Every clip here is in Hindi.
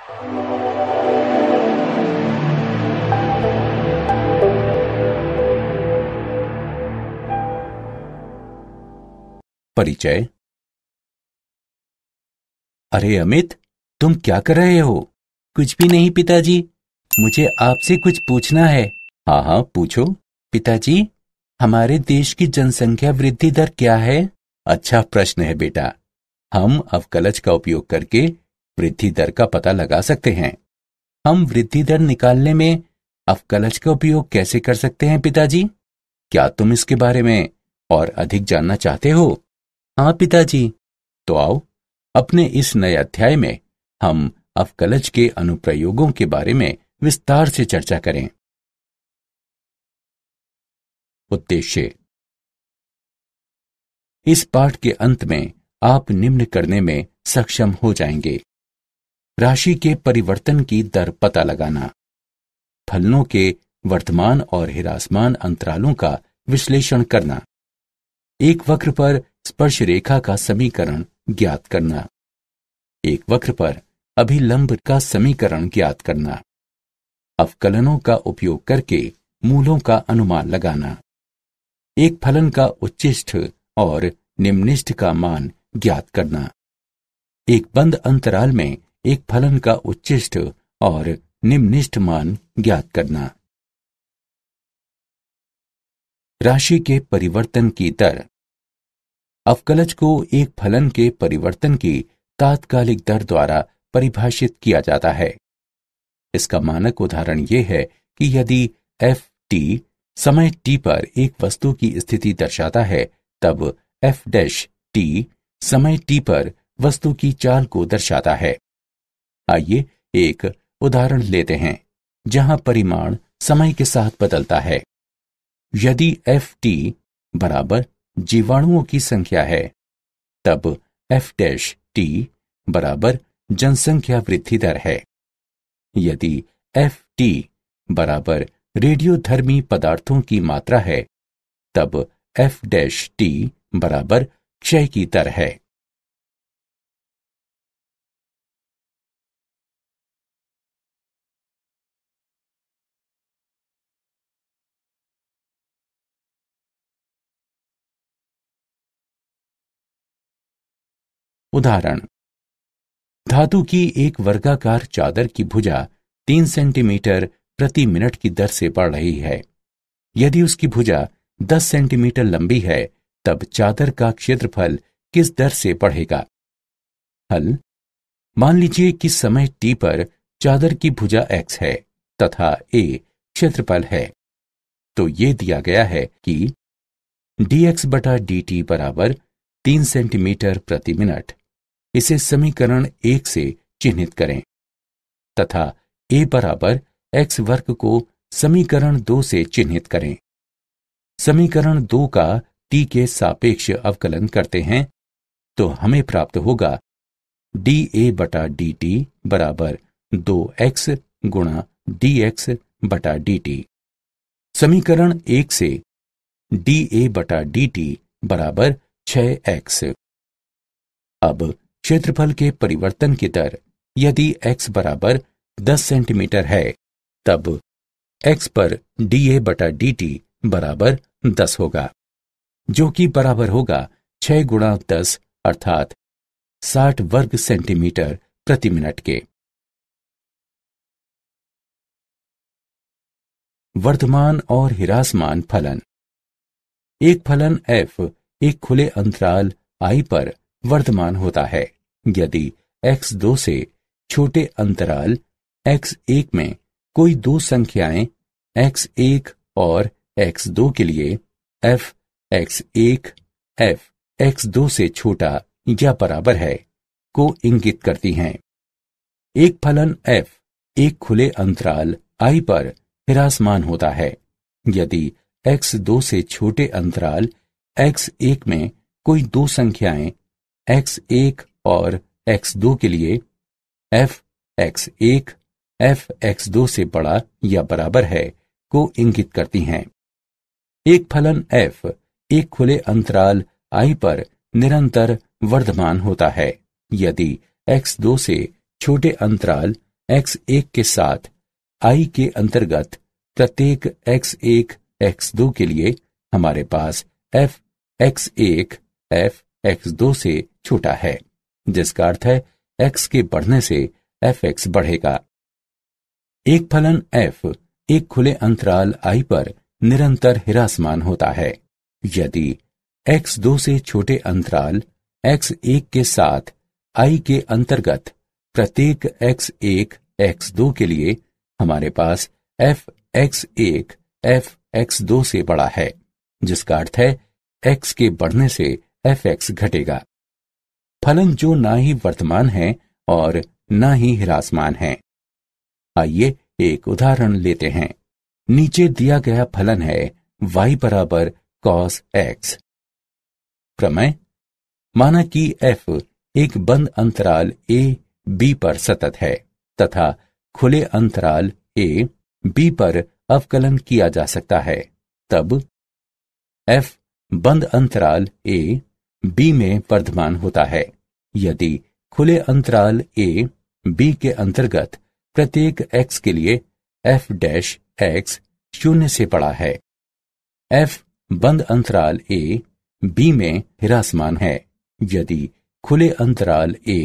परिचय। अरे अमित, तुम क्या कर रहे हो? कुछ भी नहीं पिताजी, मुझे आपसे कुछ पूछना है। हाँ हाँ, पूछो। पिताजी, हमारे देश की जनसंख्या वृद्धि दर क्या है? अच्छा प्रश्न है बेटा। हम अवकलज का उपयोग करके वृद्धि दर का पता लगा सकते हैं। हम वृद्धि दर निकालने में अवकलज का उपयोग कैसे कर सकते हैं पिताजी? क्या तुम इसके बारे में और अधिक जानना चाहते हो? हाँ पिताजी। तो आओ, अपने इस नए अध्याय में हम अवकलज के अनुप्रयोगों के बारे में विस्तार से चर्चा करें। उद्देश्य। इस पाठ के अंत में आप निम्न करने में सक्षम हो जाएंगे: राशि के परिवर्तन की दर पता लगाना, फलनों के वर्तमान और ह्रासमान अंतरालों का विश्लेषण करना, एक वक्र पर स्पर्श रेखा का समीकरण ज्ञात करना, एक वक्र पर अभिलंब का समीकरण ज्ञात करना, अवकलनों का उपयोग करके मूलों का अनुमान लगाना, एक फलन का उच्चिष्ठ और निम्निष्ठ का मान ज्ञात करना, एक बंद अंतराल में एक फलन का उच्चिष्ठ और निम्निष्ठ मान ज्ञात करना। राशि के परिवर्तन की दर। अवकलज को एक फलन के परिवर्तन की तात्कालिक दर द्वारा परिभाषित किया जाता है। इसका मानक उदाहरण यह है कि यदि एफ टी समय t पर एक वस्तु की स्थिति दर्शाता है, तब एफ डैश टी समय t पर वस्तु की चाल को दर्शाता है। आइए एक उदाहरण लेते हैं जहां परिमाण समय के साथ बदलता है। यदि एफ टी बराबर जीवाणुओं की संख्या है, तब एफ डैश टी बराबर जनसंख्या वृद्धि दर है। यदि एफ टी बराबर रेडियोधर्मी पदार्थों की मात्रा है, तब एफ डैश टी बराबर क्षय की दर है। उदाहरण: धातु की एक वर्गाकार चादर की भुजा 3 सेंटीमीटर प्रति मिनट की दर से बढ़ रही है। यदि उसकी भुजा 10 सेंटीमीटर लंबी है, तब चादर का क्षेत्रफल किस दर से बढ़ेगा? हल: मान लीजिए कि समय t पर चादर की भुजा x है तथा a क्षेत्रफल है। तो ये दिया गया है कि dx बटा dt बराबर 3 सेंटीमीटर प्रति मिनट। इसे समीकरण 1 से चिन्हित करें तथा a बराबर x वर्ग को समीकरण 2 से चिन्हित करें। समीकरण 2 का t के सापेक्ष अवकलन करते हैं तो हमें प्राप्त होगा dA बटा dt बराबर 2x गुणा dx बटा dt। समीकरण 1 से dA बटा dt बराबर 6x। अब क्षेत्रफल के परिवर्तन की दर। यदि x बराबर 10 सेंटीमीटर है, तब x पर dA बटा dt बराबर 10 होगा, जो कि बराबर होगा 6 गुणा 10 अर्थात 60 वर्ग सेंटीमीटर प्रति मिनट के। वर्धमान और ह्रासमान फलन। एक फलन f एक खुले अंतराल I पर वर्धमान होता है यदि x2 से छोटे अंतराल x1 में कोई दो संख्याएं x1 और x2 के लिए f x1 f x2 से छोटा या बराबर है को इंगित करती हैं। एक फलन f एक खुले अंतराल I पर ह्रासमान होता है यदि x2 से छोटे अंतराल x1 में कोई दो संख्याएं x1 और x2 के लिए f x1 f x2 से बड़ा या बराबर है को इंगित करती हैं। एक फलन f एक खुले अंतराल I पर निरंतर वर्धमान होता है यदि x2 से छोटे अंतराल x1 के साथ i के अंतर्गत प्रत्येक x1 x2 के लिए हमारे पास f x1 f x2 से छोटा है, जिसका अर्थ है x के बढ़ने से fx बढ़ेगा। एक फलन f एक खुले अंतराल i पर निरंतर ह्रासमान होता है। यदि x2 से छोटे अंतराल x1 के साथ i के अंतर्गत प्रत्येक x1 x2 के लिए हमारे पास f x1 f x2 से बड़ा है, जिसका अर्थ है x के बढ़ने से fx घटेगा। फलन जो ना ही वर्तमान है और ना ही ह्रासमान है। आइए एक उदाहरण लेते हैं। नीचे दिया गया फलन है y बराबर cos x। प्रमेय: माना कि f एक बंद अंतराल a b पर सतत है तथा खुले अंतराल a b पर अवकलन किया जा सकता है, तब f बंद अंतराल a b में वर्धमान होता है यदि खुले अंतराल a b के अंतर्गत प्रत्येक x के लिए f डैश x 0 से बड़ा है। f बंद अंतराल a b में ह्रासमान है यदि खुले अंतराल a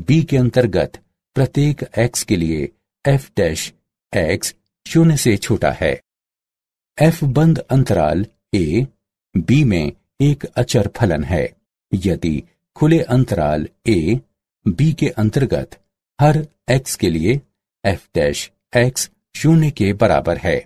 b के अंतर्गत प्रत्येक x के लिए f डैश x 0 से छोटा है। f बंद अंतराल a b में एक अचर फलन है यदि खुले अंतराल a b के अंतर्गत हर x के लिए f डैश x 0 के बराबर है।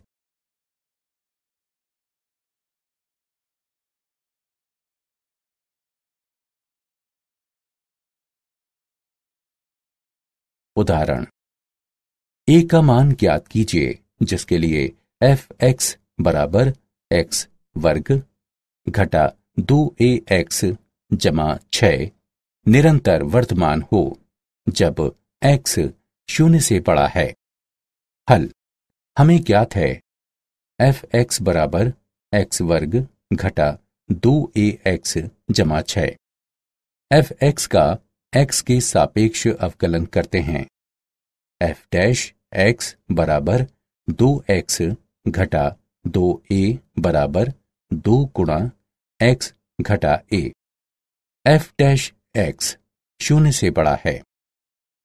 उदाहरण: a का मान ज्ञात कीजिए जिसके लिए f(x) बराबर x वर्ग घटा 2ax जमा 6 निरंतर वर्तमान हो जब x 0 से बड़ा है। हल: हमें ज्ञात है f(x) बराबर x वर्ग घटा 2ax जमा 6। f(x) का x के सापेक्ष अवकलन करते हैं। f डैश x बराबर 2x घटा 2a बराबर 2 गुणा x घटा a। f डैश x 0 से बड़ा है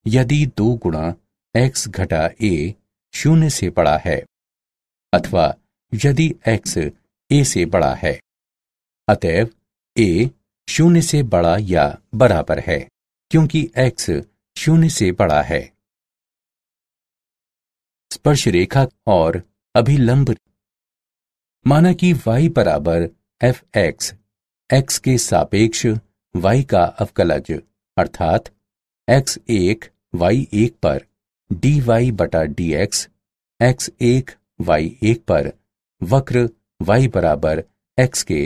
यदि 2 गुणा x घटा a 0 से बड़ा है अथवा यदि x a से बड़ा है। अतएव a 0 से बड़ा या बराबर है क्योंकि x 0 से बड़ा है। स्पर्श रेखा और अभिलंब। माना कि y बराबर f(x) x के सापेक्ष y का अवकलज अर्थात x1 y1 पर dy बटा dx x1 y1 पर वक्र y बराबर x के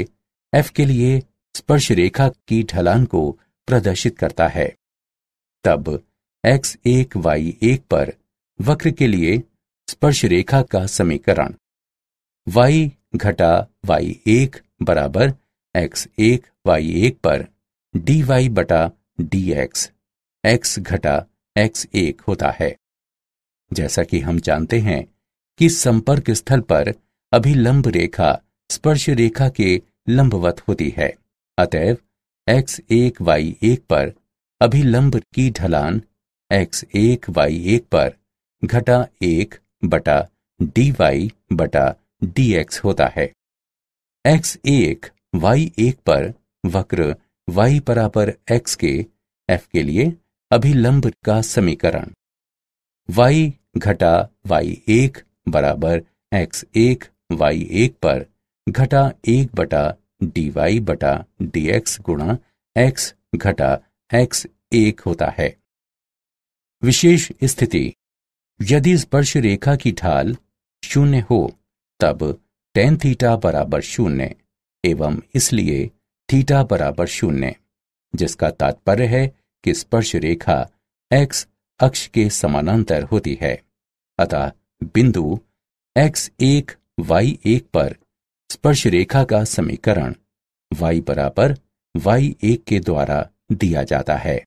f के लिए स्पर्श रेखा की ढलान को प्रदर्शित करता है, तब x1 y1 पर वक्र के लिए स्पर्श रेखा का समीकरण y घटा y1 बराबर x1 y1 पर dy बटा dx x घटा x1 होता है। जैसा कि हम जानते हैं कि संपर्क स्थल पर अभिलंब रेखा स्पर्श रेखा के लंबवत होती है, अतएव x1 y1 पर अभिलंब की ढलान x1 y1 पर घटा 1 बटा dy बटा dx होता है। x1 y1 पर वक्र y बराबर x के f के लिए अभिलंब का समीकरण y घटा y1 बराबर x1 y1 पर घटा 1 बटा dy बटा dx गुणा x घटा x1 होता है। विशेष स्थिति: यदि स्पर्श रेखा की ढाल 0 हो तब tan थीटा बराबर 0 एवं इसलिए थीटा बराबर 0, जिसका तात्पर्य है कि स्पर्श रेखा x अक्ष के समानांतर होती है। अतः बिंदु x1 y1 पर स्पर्श रेखा का समीकरण y बराबर y1 के द्वारा दिया जाता है।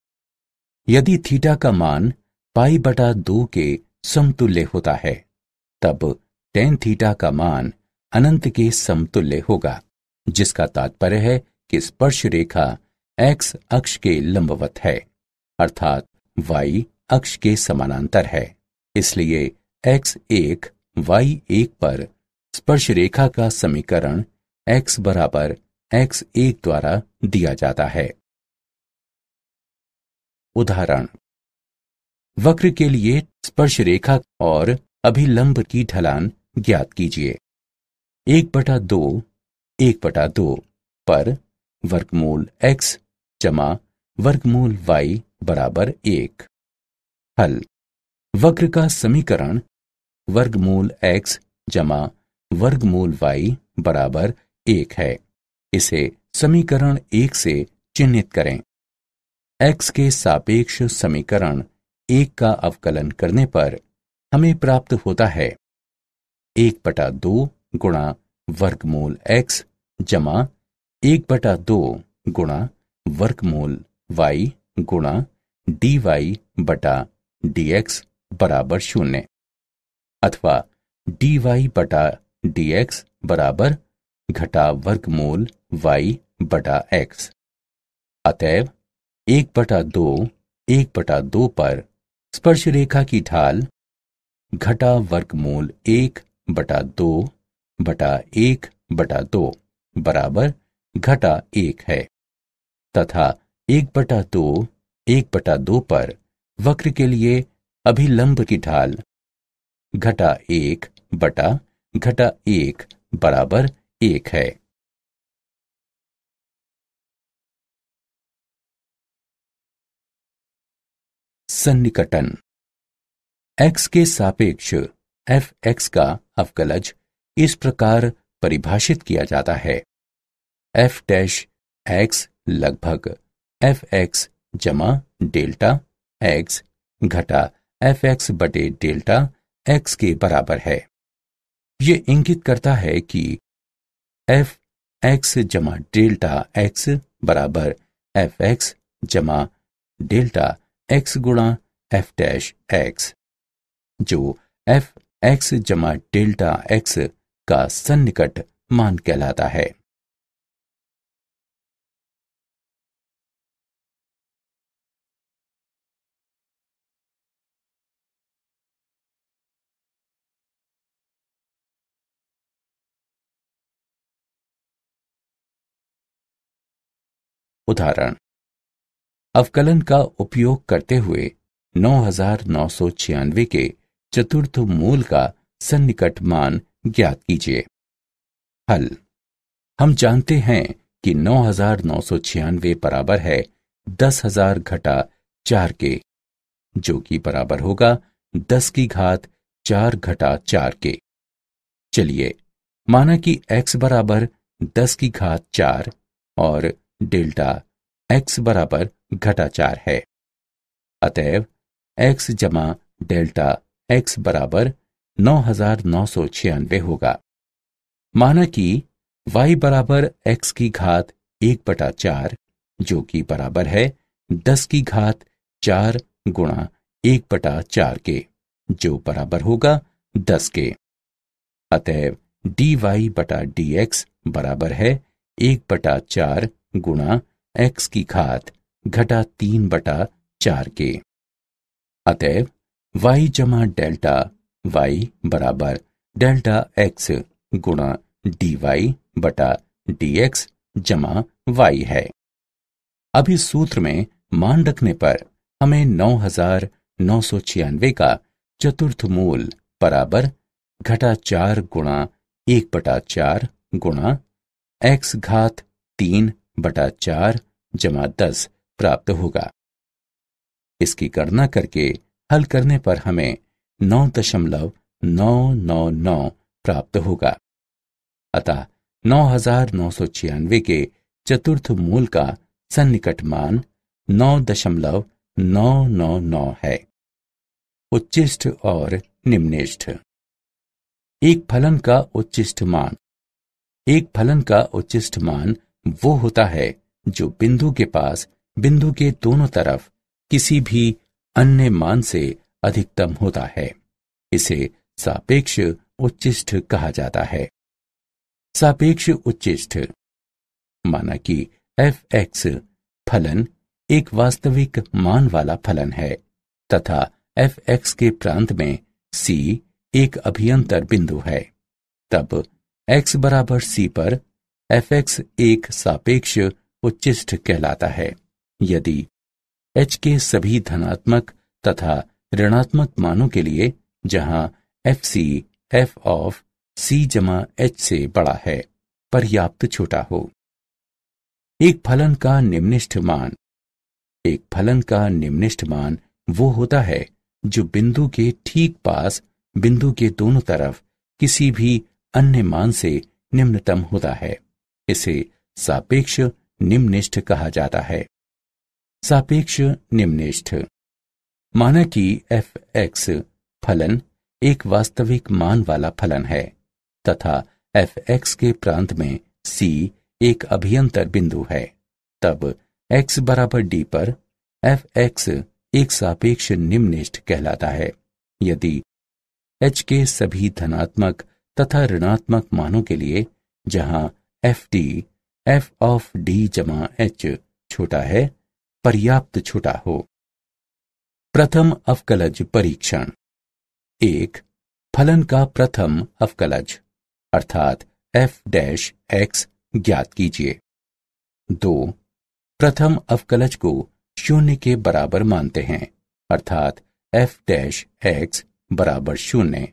यदि थीटा का मान पाई बटा 2 के समतुल्य होता है, तब tan थीटा का मान अनंत के समतुल्य होगा, जिसका तात्पर्य है कि स्पर्श रेखा x अक्ष के लंबवत है, अर्थात y अक्ष के समानांतर है। इसलिए x1 y1 पर स्पर्श रेखा का समीकरण x बराबर x1 द्वारा दिया जाता है। उदाहरण, वक्र के लिए स्पर्श रेखा और अभिलंब की ढलान ज्ञात कीजिए। 1/2 पर वर्गमूल x जमा वर्गमूल y बराबर 1। हल, वक्र का समीकरण वर्गमूल x जमा वर्गमूल y बराबर 1 है। इसे समीकरण 1 से चिह्नित करें। x के सापेक्ष समीकरण 1 का अवकलन करने पर हमें प्राप्त होता है 1/2 गुणा वर्गमूल x जमा 1/2 गुणा वर्गमूल y गुणा dy बटा dx बराबर 0, अथवा dy बटा dx बराबर घटा वर्गमूल y बटा x। अतएव 1/2 पर स्पर्श रेखा की ढाल घटा वर्गमूल 1/2 बटा 1/2 बराबर घटा 1 है, तथा 1/2 पर वक्र के लिए अभिलंब की ढाल घटा 1 बटा घटा 1 बराबर 1 है। सन्निकटन, x के सापेक्ष fx का अवकलज इस प्रकार परिभाषित किया जाता है: f डैश x लगभग fx जमा डेल्टा x घटा fx बटे डेल्टा x के बराबर है। ये इंगित करता है कि fx जमा डेल्टा x बराबर fx जमा डेल्टा x गुणा f डैश x, जो fx जमा डेल्टा x का सन्निकट मान कहलाता है। उदाहरण, अवकलन का उपयोग करते हुए 9996 के चतुर्थ मूल का सन्निकट मान ज्ञात कीजिए। हल, हम जानते हैं कि 9996 बराबर है 10,000 घटा 4 के, जो कि बराबर होगा 10 की घात 4 घटा 4 के। चलिए माना कि x बराबर 10 की घात 4 और डेल्टा x बराबर घटा 4 है। अतएव x जमा डेल्टा x बराबर 9996 होगा। माना कि y बराबर x की घात 1/4, जो कि बराबर है 10 की घात 4 गुणा 1/4 के, जो बराबर होगा 10 के। अतएव dy बटा dx बराबर है 1/4 गुणा x की घात घटा 3/4 के। अतएव y जमा डेल्टा y बराबर डेल्टा x गुणा dy बटा dx जमा y है। अब इस सूत्र में मान रखने पर हमें 9996 का चतुर्थ मूल बराबर घटा 4 गुणा 1/4 गुणा x घात 3/4 जमा 10 प्राप्त होगा। इसकी गणना करके हल करने पर हमें 9.999 प्राप्त होगा। अतः 9996 के चतुर्थ मूल का सन्निकट मान 9.999 है। उच्चिष्ट और निम्निष्ठ। एक फलन का उच्चिष्ट मान। एक फलन का उच्चिष्ट मान वो होता है जो बिंदु के पास बिंदु के दोनों तरफ किसी भी अन्य मान से अधिकतम होता है। इसे सापेक्ष उच्चिष्ठ कहा जाता है। सापेक्ष उच्चिष्ठ माना कि f(x) फलन एक वास्तविक मान वाला फलन है तथा f(x) के प्रांत में c एक अभियंतर बिंदु है, तब x बराबर c पर f(x) एक सापेक्ष उच्चिष्ठ कहलाता है। यदि h के सभी धनात्मक तथा ऋणात्मक मानों के लिए जहां fc f of c जमा h से बड़ा है पर्याप्त छोटा हो। एक फलन का निम्निष्ठ मान वो होता है जो बिंदु के ठीक पास बिंदु के दोनों तरफ किसी भी अन्य मान से निम्नतम होता है। इसे सापेक्ष निम्निष्ठ कहा जाता है। सापेक्ष निम्निष्ठ माना कि f(x) फलन एक वास्तविक मान वाला फलन है तथा f(x) के प्रांत में c एक अभियंतर बिंदु है, तब x बराबर d पर f(x) एक सापेक्ष निम्निष्ठ कहलाता है। यदि h के सभी धनात्मक तथा ऋणात्मक मानों के लिए जहां ft f of d जमा h छोटा है पर्याप्त छोटा हो। प्रथम अवकलज परीक्षण। 1. फलन का प्रथम अवकलज अर्थात f(x) ज्ञात कीजिए। 2. प्रथम अवकलज को शून्य के बराबर मानते हैं अर्थात f(x) बराबर 0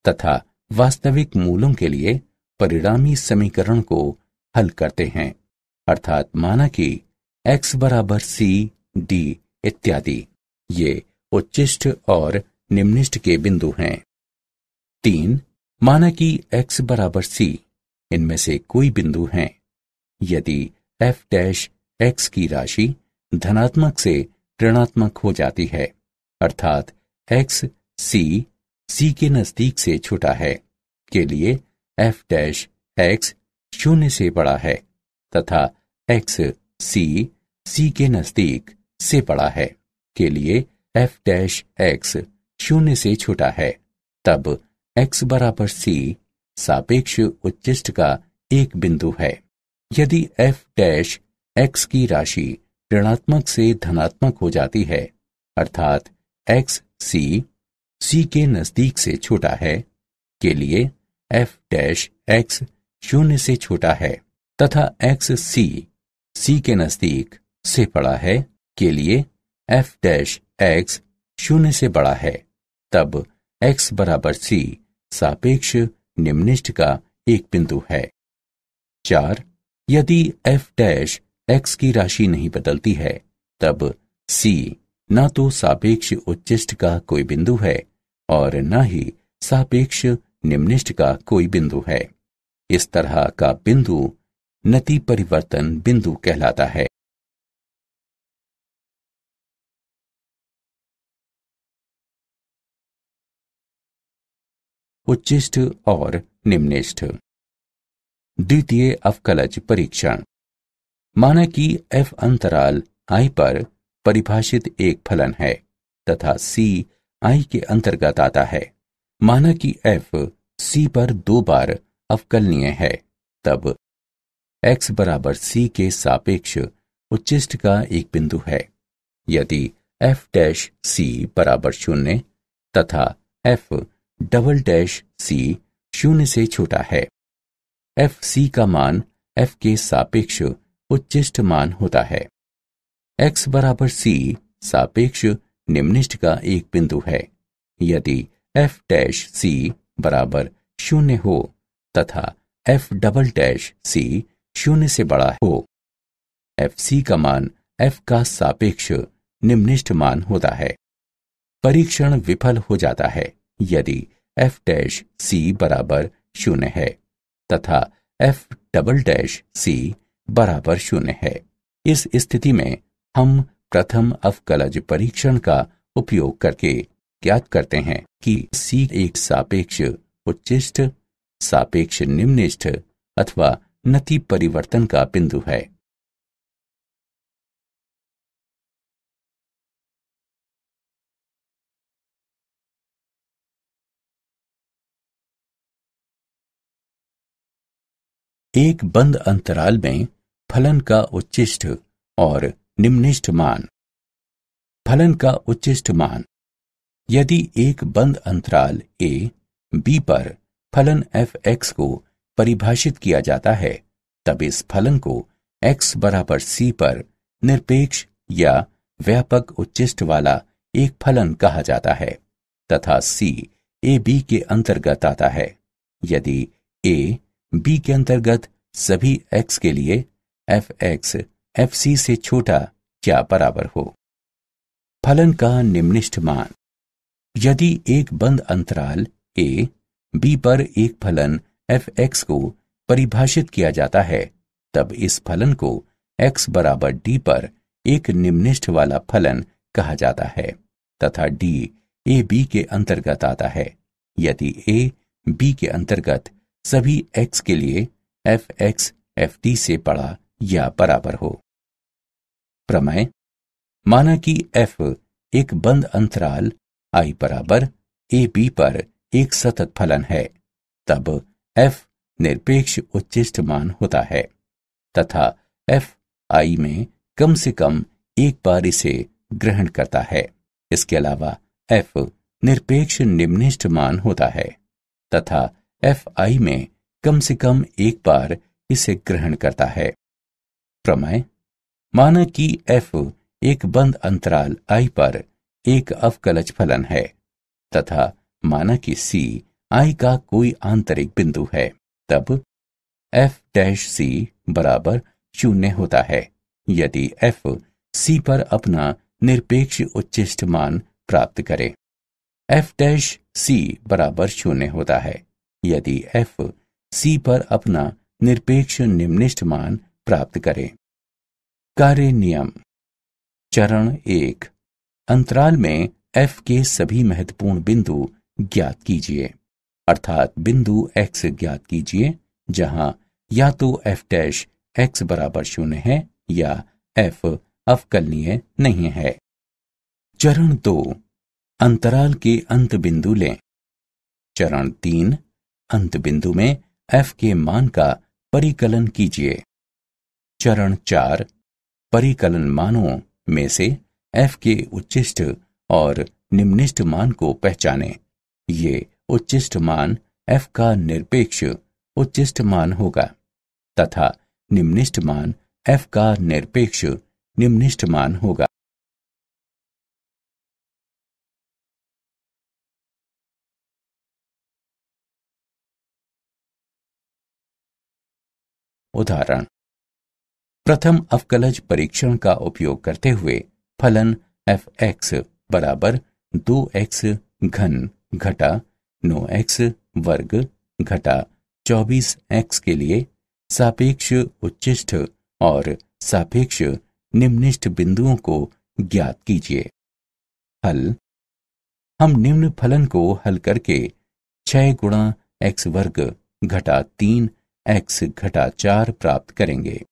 तथा वास्तविक मूलों के लिए परिणामी समीकरण को हल करते हैं अर्थात माना कि x बराबर c d इत्यादि। ये उच्चिष्ठ और निम्निष्ठ के बिंदु हैं। 3. माना कि x बराबर c इनमें से कोई बिंदु हैं। यदि f(x) की राशि धनात्मक से ऋणात्मक हो जाती है अर्थात x c के नजदीक से छोटा है के लिए f(x) 0 से बड़ा है तथा x c के नजदीक से बड़ा है के लिए f(x) 0 से छोटा है, तब x बराबर c सापेक्ष उच्चिष्ठ का एक बिंदु है। यदि f(x) की राशि ऋणात्मक से धनात्मक हो जाती है अर्थात x c के नजदीक से छोटा है के लिए f(x) 0 से छोटा है तथा x c के नजदीक से बड़ा है के लिए f(x) 0 से बड़ा है, तब x बराबर c सापेक्ष निम्निष्ठ का एक बिंदु है। 4. यदि f(x) की राशि नहीं बदलती है तब c न तो सापेक्ष उच्चिष्ठ का कोई बिंदु है और न ही सापेक्ष निम्निष्ठ का कोई बिंदु है। इस तरह का बिंदु नति परिवर्तन बिंदु कहलाता है। उच्चिष्ठ और निम्निष्ठ। द्वितीय अवकलज परीक्षण। माना कि f अंतराल i पर परिभाषित एक फलन है तथा c i के अंतर्गत आता है। माना कि f c पर 2 बार अवकलनीय है, तब x बराबर c के सापेक्ष उच्चिष्ठ का एक बिंदु है। यदि f(c) बराबर 0 तथा f"c 0 से छोटा है, fc का मान f के सापेक्ष उच्चिष्ठ मान होता है। x बराबर c सापेक्ष निम्निष्ठ का एक बिंदु है। यदि f(c) बराबर 0 हो तथा f"c 0 से बड़ा हो, fc का मान f का सापेक्ष निम्निष्ठ मान होता है। परीक्षण विफल हो जाता है यदि f(c) बराबर 0 है तथा f"c बराबर 0 है। इस स्थिति में हम प्रथम अवकलज परीक्षण का उपयोग करके ज्ञात करते हैं कि c एक सापेक्ष उच्चिष्ठ, सापेक्ष निम्निष्ठ अथवा नति परिवर्तन का बिंदु है। एक बंद अंतराल में फलन का उच्चिष्ट और निम्निष्ठ मान। फलन का उच्चिष्ट मान। यदि एक बंद अंतराल a, b पर फलन f(x) को परिभाषित किया जाता है, तब इस फलन को x बराबर c पर निरपेक्ष या व्यापक उच्चिष्ट वाला एक फलन कहा जाता है तथा c a b के अंतर्गत आता है यदि a b के अंतर्गत सभी x के लिए f(x) fc से छोटा या बराबर हो। फलन का निम्निष्ठ मान। यदि एक बंद अंतराल a, b पर एक फलन f(x) को परिभाषित किया जाता है, तब इस फलन को x बराबर d पर एक निम्निष्ठ वाला फलन कहा जाता है तथा d a b के अंतर्गत आता है यदि a b के अंतर्गत सभी x के लिए f(x) fd से बड़ा या बराबर हो। प्रमेय। माना कि f एक बंद अंतराल I बराबर a b पर एक सतत फलन है, तब f निरपेक्ष उच्चिष्ट मान होता है तथा f I में कम से कम एक बार इसे ग्रहण करता है। इसके अलावा f निरपेक्ष निम्निष्ठ मान होता है तथा f I में कम से कम एक बार इसे ग्रहण करता है। प्रमेय। माना कि f एक बंद अंतराल I पर एक अवकलज फलन है तथा माना कि c I का कोई आंतरिक बिंदु है, तब f' बराबर 0 होता है यदि f c पर अपना निरपेक्ष उच्चिष्ट मान प्राप्त करे। f' बराबर 0 होता है यदि f c पर अपना निरपेक्ष निम्निष्ठ मान प्राप्त करे। कार्य नियम। चरण 1। अंतराल में f के सभी महत्वपूर्ण बिंदु ज्ञात कीजिए, अर्थात बिंदु x ज्ञात कीजिए जहां या तो f' बराबर 0 है या f अवकलनीय नहीं है। चरण 2। अंतराल के अंत बिंदु लें। चरण 3। अंत बिंदु में f के मान का परिकलन कीजिए। चरण 4। परिकलन मानों में से f के उच्चिष्ट और निम्निष्ठ मान को पहचानें। ये उच्चिष्ट मान f का निरपेक्ष उच्चिष्ट मान होगा तथा निम्निष्ठ मान f का निरपेक्ष निम्निष्ठ मान होगा। उदाहरण। प्रथम अवकलज परीक्षण का उपयोग करते हुए फलन f(x) बराबर 2x घन घटा 9x वर्ग घटा 24x के लिए सापेक्ष उच्चिष्ट और सापेक्ष निम्निष्ठ बिंदुओं को ज्ञात कीजिए। हल। हम निम्न फलन को हल करके 6 गुणा x वर्ग घटा 3x घटा 4 प्राप्त करेंगे।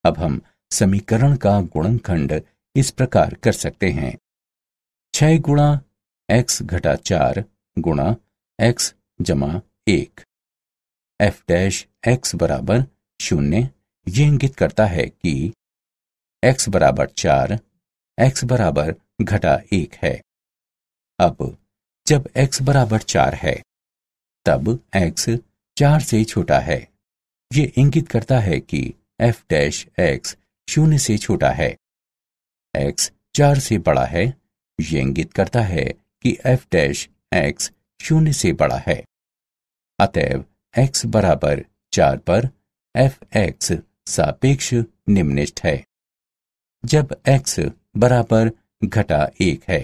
अब हम समीकरण का गुणनखंड इस प्रकार कर सकते हैं। 6 गुणा x घटा 4 गुणा x जमा 1। f' बराबर 0 ये इंगित करता है कि x बराबर 4 x बराबर घटा 1 है। अब जब x बराबर 4 है तब x 4 से छोटा है। ये इंगित करता है कि f' 0 से छोटा है। x 4 से बड़ा है। ये इंगित करता है कि f' 0 से बड़ा है। अतएव x बराबर 4 पर f(x) सापेक्ष निम्निष्ठ है। जब x बराबर घटा 1 है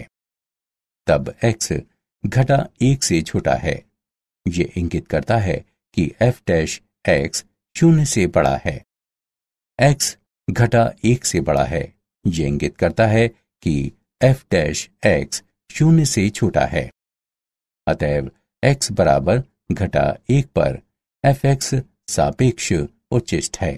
तब x घटा 1 से छोटा है। ये इंगित करता है कि f' 0 से बड़ा है। x घटा 1 से बड़ा है। ये इंगित करता है कि f' 0 से छोटा है। अतएव x बराबर घटा 1 पर f(x) सापेक्ष उच्चिष्ट है।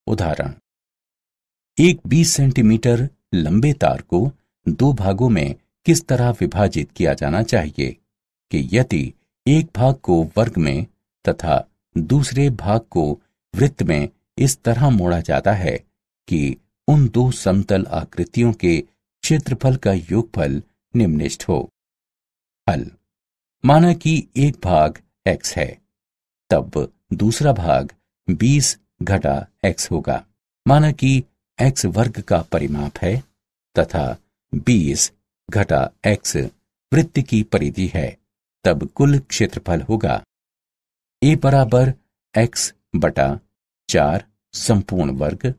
उदाहरण, एक 20 सेंटीमीटर लंबे तार को दो भागों में किस तरह विभाजित किया जाना चाहिए कि यदि एक भाग को वर्ग में तथा दूसरे भाग को वृत्त में इस तरह मोड़ा जाता है कि उन दो समतल आकृतियों के क्षेत्रफल का योगफल निम्नलिखित हो। हल, माना कि एक भाग x है, तब दूसरा भाग 20 घटा x होगा। माना कि x वर्ग का परिमाप है तथा 20 घटा x वृत्त की परिधि है, तब कुल क्षेत्रफल होगा a बराबर x बटा 4 संपूर्ण वर्ग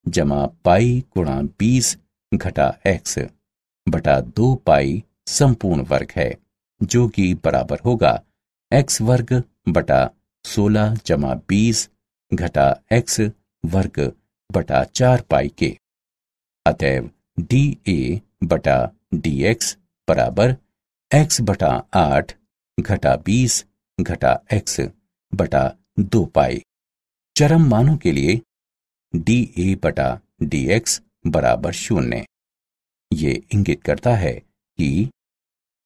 जमा पाई गुणा 20 घटा x बटा 2 पाई संपूर्ण वर्ग है, जो कि बराबर होगा x वर्ग बटा 16 जमा 20 घटा x वर्ग बटा 4 पाई के। अतएव dA बटा dx बराबर x बटा 8 घटा 20 घटा x बटा 2 पाई। चरम मानों के लिए dA बटा dx बराबर 0। ये इंगित करता है कि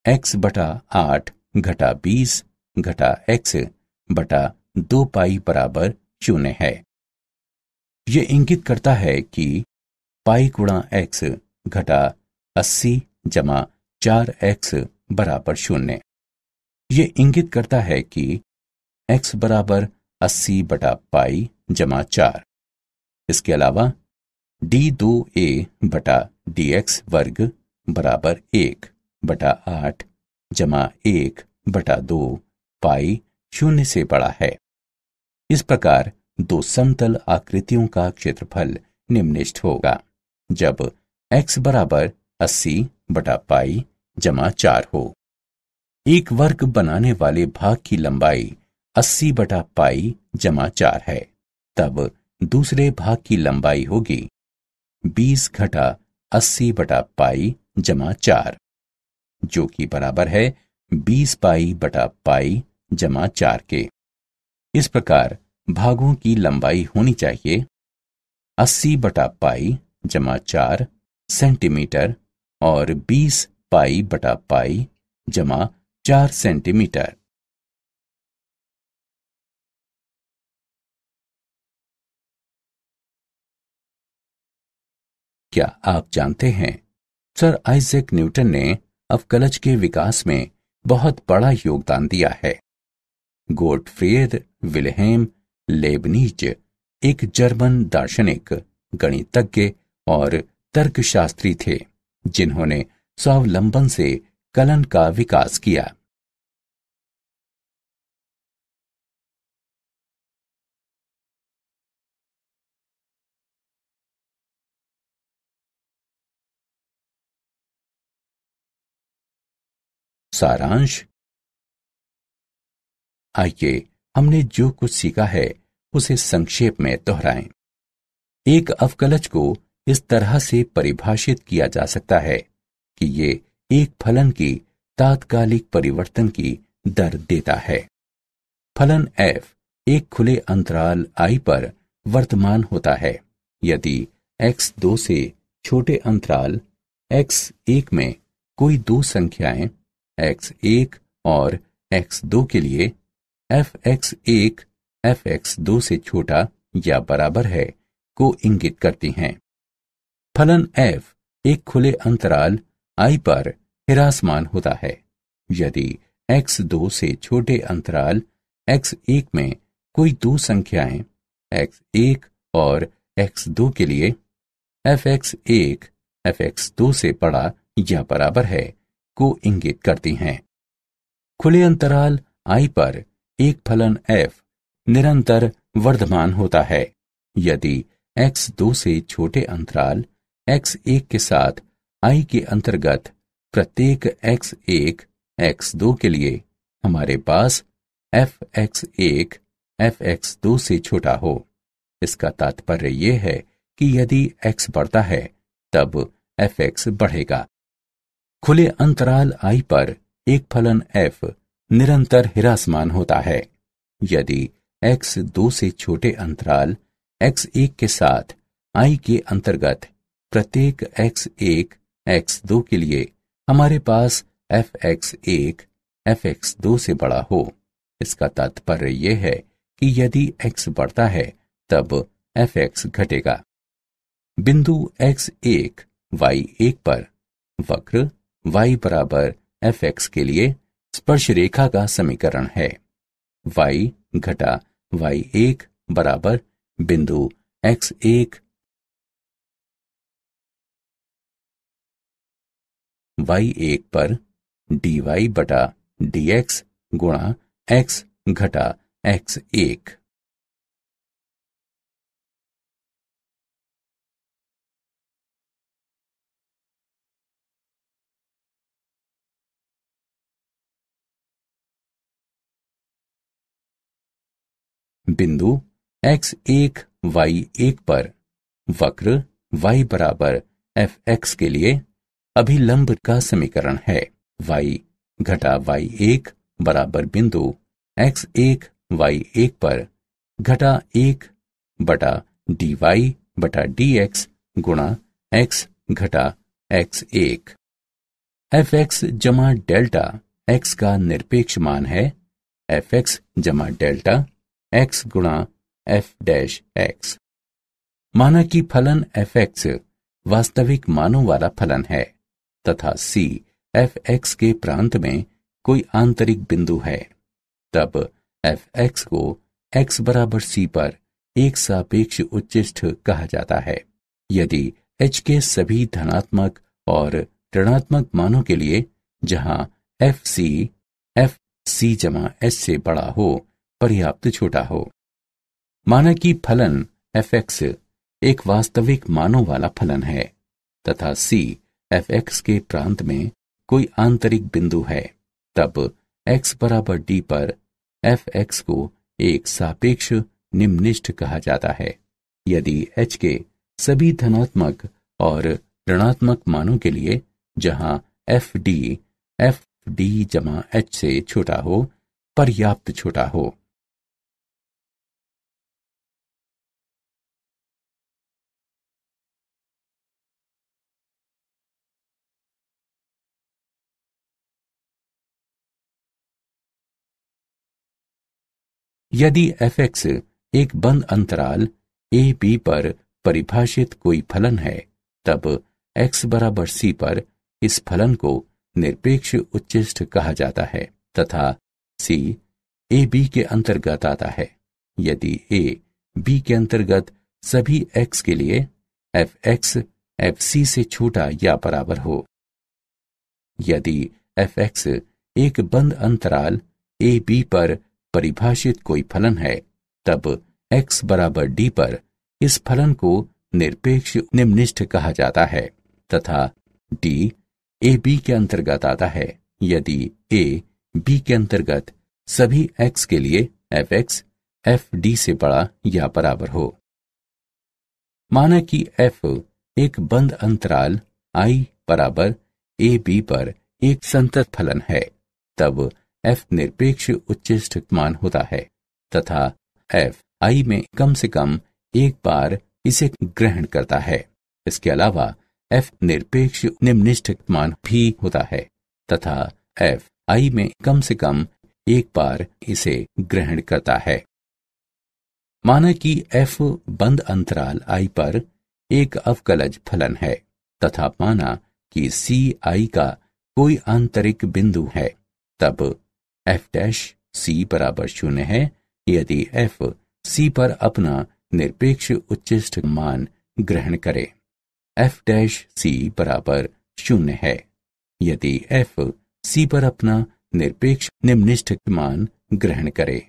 x बटा 8 घटा 20 घटा x बटा 2 पाई बराबर 0 है। ये इंगित करता है कि पाई गुणा x घटा 80 जमा 4x बराबर 0। ये इंगित करता है कि x बराबर 80 बटा पाई जमा 4। इसके अलावा d2a बटा dx वर्ग बराबर 1 बटा 8 जमा 1 बटा 2 पाई 0 से बड़ा है। इस प्रकार दो समतल आकृतियों का क्षेत्रफल निम्नलिखित होगा जब x बराबर 80 बटा पाई जमा 4 हो। एक वर्ग बनाने वाले भाग की लंबाई 80 बटा पाई जमा 4 है, तब दूसरे भाग की लंबाई होगी 20 घटा 80 बटा पाई जमा 4, जो कि बराबर है 20 पाई बटा पाई जमा 4 के। इस प्रकार भागों की लंबाई होनी चाहिए 80 बटा पाई जमा 4 सेंटीमीटर और 20 पाई बटा पाई जमा 4 सेंटीमीटर। क्या आप जानते हैं, सर आइजैक न्यूटन ने अवकलज के विकास में बहुत बड़ा योगदान दिया है। गोटफ्रीड विल्हेम लेबनिज एक जर्मन दार्शनिक, गणितज्ञ और तर्कशास्त्री थे, जिन्होंने स्वावलंबन से कलन का विकास किया। सारांश, आइए हमने जो कुछ सीखा है उसे संक्षेप में दोहराएं। एक अवकलज को इस तरह से परिभाषित किया जा सकता है कि ये एक फलन की तात्कालिक परिवर्तन की दर देता है। फलन f एक खुले अंतराल I पर वर्तमान होता है यदि x2 से छोटे अंतराल x1 में कोई दो संख्याएं x1 और x2 के लिए fx1 fx2 से छोटा या बराबर है को इंगित करती हैं। फलन f एक खुले अंतराल I पर हिरासमान होता है यदि x2 से छोटे अंतराल x1 में कोई दो संख्याएं x1 और x2 के लिए fx1 fx2 से बड़ा या बराबर है को इंगित करती हैं। खुले अंतराल I पर एक फलन f निरंतर वर्धमान होता है यदि x2 से छोटे अंतराल x1 के साथ I के अंतर्गत प्रत्येक x1 x2 के लिए हमारे पास fx1 fx2 से छोटा हो। इसका तात्पर्य यह है कि यदि x बढ़ता है तब fx बढ़ेगा। खुले अंतराल I पर एक फलन f निरंतर हिरासमान होता है यदि x2 से छोटे अंतराल x1 के साथ i के अंतर्गत प्रत्येक x1 x2 के लिए हमारे पास fx1 fx2 से बड़ा हो। इसका तात्पर्य यह है कि यदि x बढ़ता है तब fx घटेगा। बिंदु x1 y1 पर वक्र y बराबर fx के लिए स्पर्श रेखा का समीकरण है। y घटा y1 बराबर बिंदु x1 y1 पर dy बटा dx गुणा x घटा x1। बिंदु x1 y1 पर वक्र y बराबर fx के लिए अभिलंब का समीकरण है। y घटा y1 बराबर बिंदु x1 y1 पर घटा 1 बटा dy बटा dx गुणा x घटा x1। fx जमा डेल्टा x का निरपेक्ष मान है fx जमा डेल्टा x गुणा f डैश x। माना कि फलन fx वास्तविक मानों वाला फलन है तथा c fx के प्रांत में कोई आंतरिक बिंदु है, तब fx को x बराबर c पर एक सापेक्ष उच्चिष्ठ कहा जाता है। यदि h के सभी धनात्मक और ऋणात्मक मानों के लिए जहां fc जमा h से बड़ा हो पर्याप्त छोटा हो। माना कि फलन fx एक वास्तविक मानों वाला फलन है तथा c fx के प्रांत में कोई आंतरिक बिंदु है, तब x बराबर d पर fx को एक सापेक्ष निम्निष्ठ कहा जाता है। यदि h के सभी धनात्मक और ऋणात्मक मानों के लिए जहां fd जमा h से छोटा हो पर्याप्त छोटा हो। यदि fx एक बंद अंतराल a b पर परिभाषित कोई फलन है, तब x बराबर c पर इस फलन को निरपेक्ष उच्चिष्ठ कहा जाता है तथा c a b के अंतर्गत आता है। यदि a b के अंतर्गत सभी x के लिए fx fc से छोटा या बराबर हो। यदि fx एक बंद अंतराल a b पर परिभाषित कोई फलन है, तब x बराबर d पर इस फलन को निरपेक्ष निम्निष्ठ कहा जाता है तथा d a b के अंतर्गत आता है। यदि a b के अंतर्गत सभी x के लिए fx fd से बड़ा या बराबर हो। माना कि f एक बंद अंतराल I बराबर a b पर एक संतत फलन है, तब f निरपेक्ष उच्चिष्ठ मान होता है तथा f I में कम से कम एक बार इसे ग्रहण करता है। इसके अलावा f निरपेक्ष निम्निष्ठ मान भी होता है तथा f I में कम से कम एक बार इसे ग्रहण करता है। माना कि f बंद अंतराल I पर एक अवकलज फलन है तथा माना कि c I का कोई आंतरिक बिंदु है, तब f डैश c बराबर 0 है यदि f c पर अपना निरपेक्ष उच्चिष्ठ मान ग्रहण करे। f डैश c बराबर 0 है यदि f c पर अपना निरपेक्ष निम्निष्ठ मान ग्रहण करे।